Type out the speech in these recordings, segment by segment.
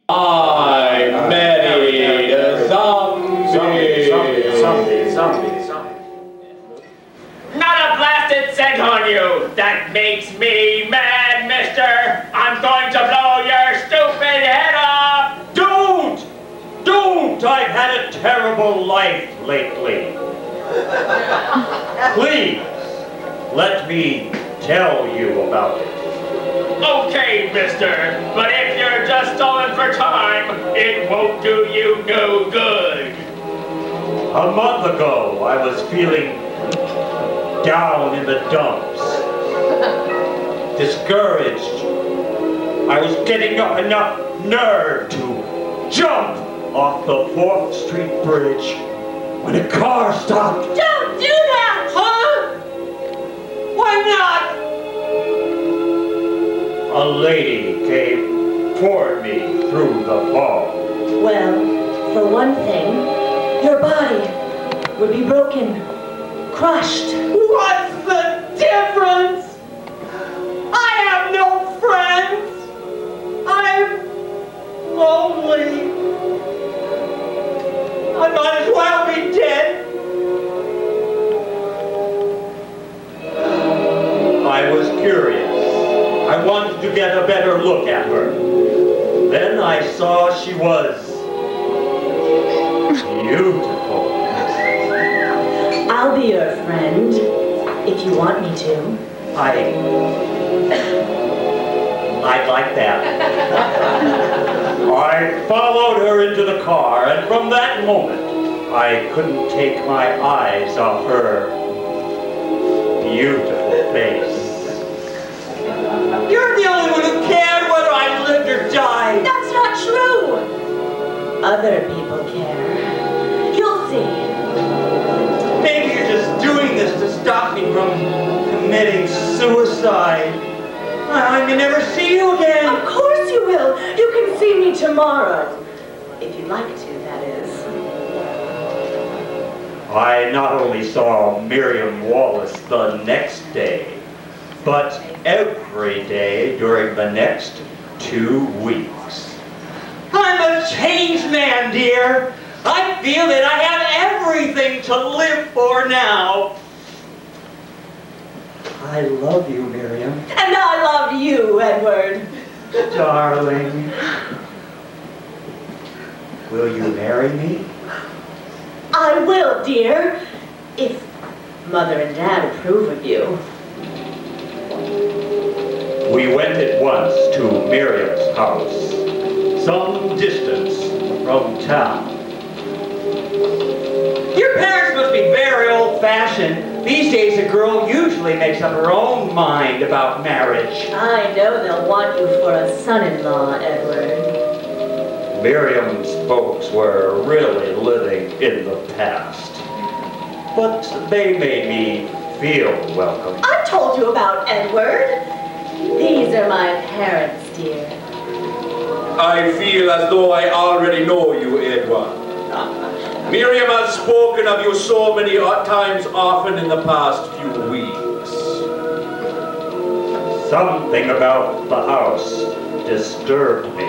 I married a zombie. Not a blasted cent on you! That makes me mad, mister! I'm going to blow your stupid head off! Don't! Don't! I've had a terrible life lately. Please, let me tell you about it. Okay, mister, but if you're just stalling for time, it won't do you no good. A month ago, I was feeling down in the dumps, discouraged. I was getting up enough nerve to jump off the 4th Street Bridge when a car stopped. Don't do that! Huh? Why not? A lady came toward me through the fog. Well, for one thing, your body would be broken, crushed. What's the difference? I have no friends. I'm lonely. I might as well be dead. I was curious. I wanted to get a better look at her. Then I saw she was beautiful. I'll be your friend, if you want me to. I'd like that. I followed her into the car, and from that moment, I couldn't take my eyes off her beautiful face. You're the only one who cared whether I lived or died. That's not true. Other people care. You'll see. Maybe you're just doing this to stop me from committing suicide. I may never see you again. Of course you will. You can see me tomorrow. If you'd like to, that is. I not only saw Miriam Wallace the next day, but every day during the next 2 weeks. I'm a changed man, dear. I feel that I have everything to live for now. I love you, Miriam. And I love you, Edward. Darling. Will you marry me? I will, dear. If Mother and Dad approve of you. We went at once to Miriam's house, some distance from town. Your parents must be very old-fashioned. These days, a girl usually makes up her own mind about marriage. I know they'll want you for a son-in-law, Edward. Miriam's folks were really living in the past, but they made me feel welcome. I told you about Edward. These are my parents, dear. I feel as though I already know you, Edward. Miriam has spoken of you so many times often in the past few weeks. Something about the house disturbed me.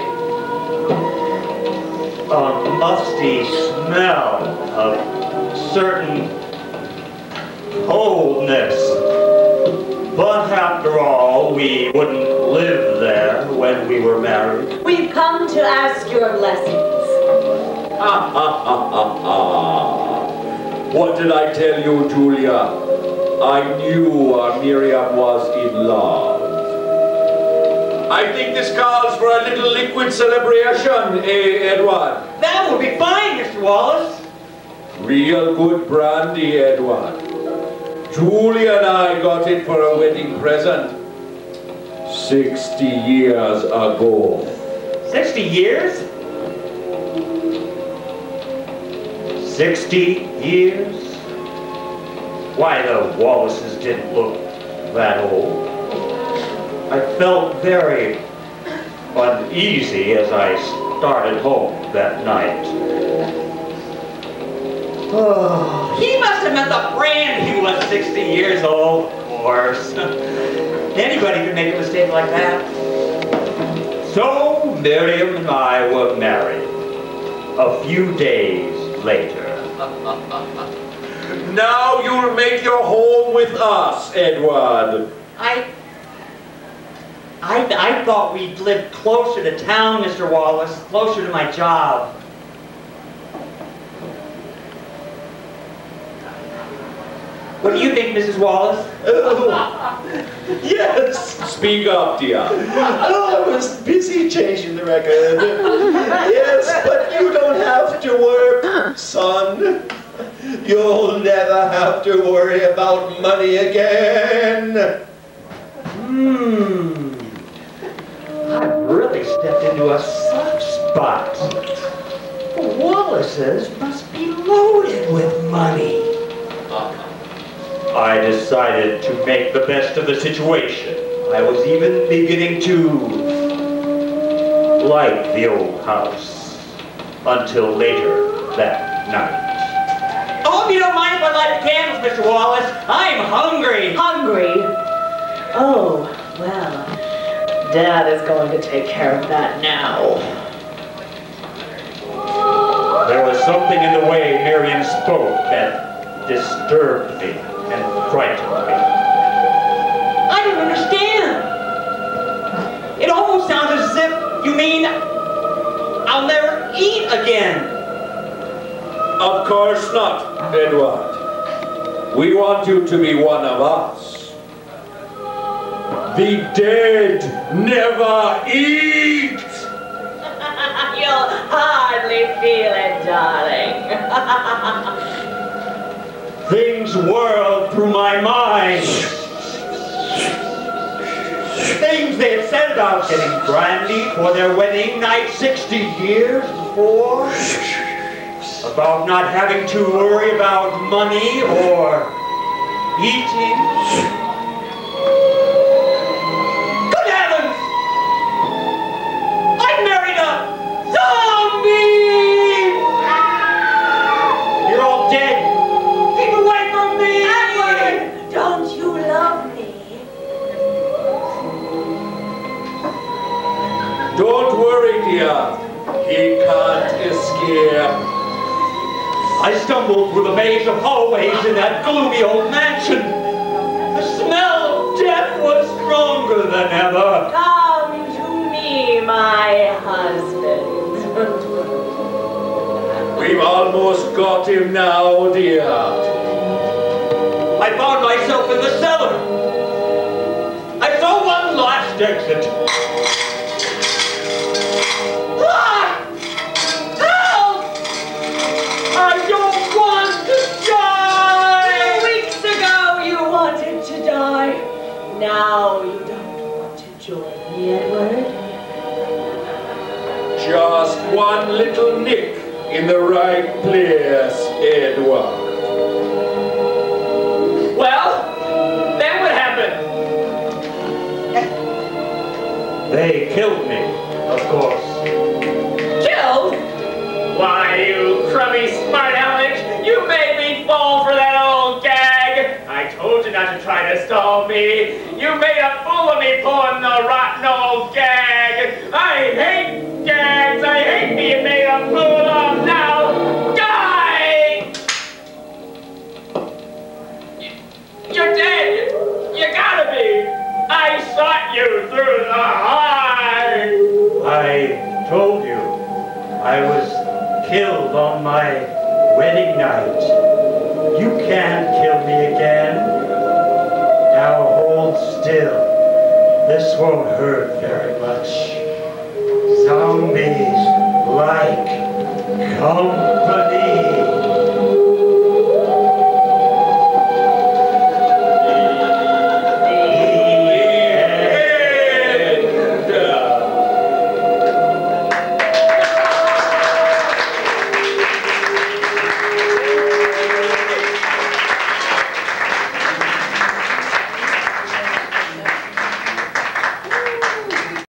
A musty smell of certain coldness. But after all, we wouldn't live there when we were married. We've come to ask your blessings. Ha ha ha ha ha. What did I tell you, Julia? I knew Miriam was in love. I think this calls for a little liquid celebration, eh, Edward? That would be fine, Mr. Wallace. Real good brandy, Edward. Julia and I got it for a wedding present 60 years ago. 60 years? 60 years? Why, the Wallaces didn't look that old. I felt very uneasy as I started home that night. Oh, he must have meant the brand he was 60 years old, of course. Anybody could make a mistake like that. So Miriam and I were married. A few days later. Now you'll make your home with us, Edward. I thought we'd live closer to town, Mr. Wallace, closer to my job. What do you think, Mrs. Wallace? Oh, yes. Speak up, dear. Oh, I was busy changing the record. Yes, but you don't have to work, son. You'll never have to worry about money again. I've really stepped into a soft spot. The Wallaces must be loaded with money. I decided to make the best of the situation. I was even beginning to like the old house until later that night. I hope you don't mind if I light the candles, Mr. Wallace. I'm hungry. Hungry? Oh, well, Dad is going to take care of that now. There was something in the way Miriam spoke that disturbed me and frightened me. I don't understand. It almost sounds as if you mean I'll never eat again. Of course not, Edward. We want you to be one of us. The dead never eat! You'll hardly feel it, darling. Things whirled through my mind. Things they had said about getting brandy for their wedding night 60 years before. About not having to worry about money or eating. Good heavens! I married a zombie! You're all dead. Keep away from me! Edward, don't you love me? Don't worry, dear. He can't escape. I stumbled through the maze of hallways in that gloomy old mansion. The smell of death was stronger than ever. Come to me, my husband. We've almost got him now, dear. I found myself in the cellar. I saw one last exit. Ah! Help! I don't want to die! 2 weeks ago you wanted to die. Now you don't want to join me, Edward. Just one little nick in the right place, Edward. Well, then what happened? They killed me, of course. Killed? Why, you crummy smart aleck, you made me fall for that old gag. I told you not to try to stall me. You made a fool of me pulling the rotten old gag. I hate gags. I hate being made a fool of now. Die! You're dead. You gotta be. I shot you through the heart. I told you I was killed on my wedding night. You can't kill me again. Now hold still. This won't hurt very much. Zombies like company.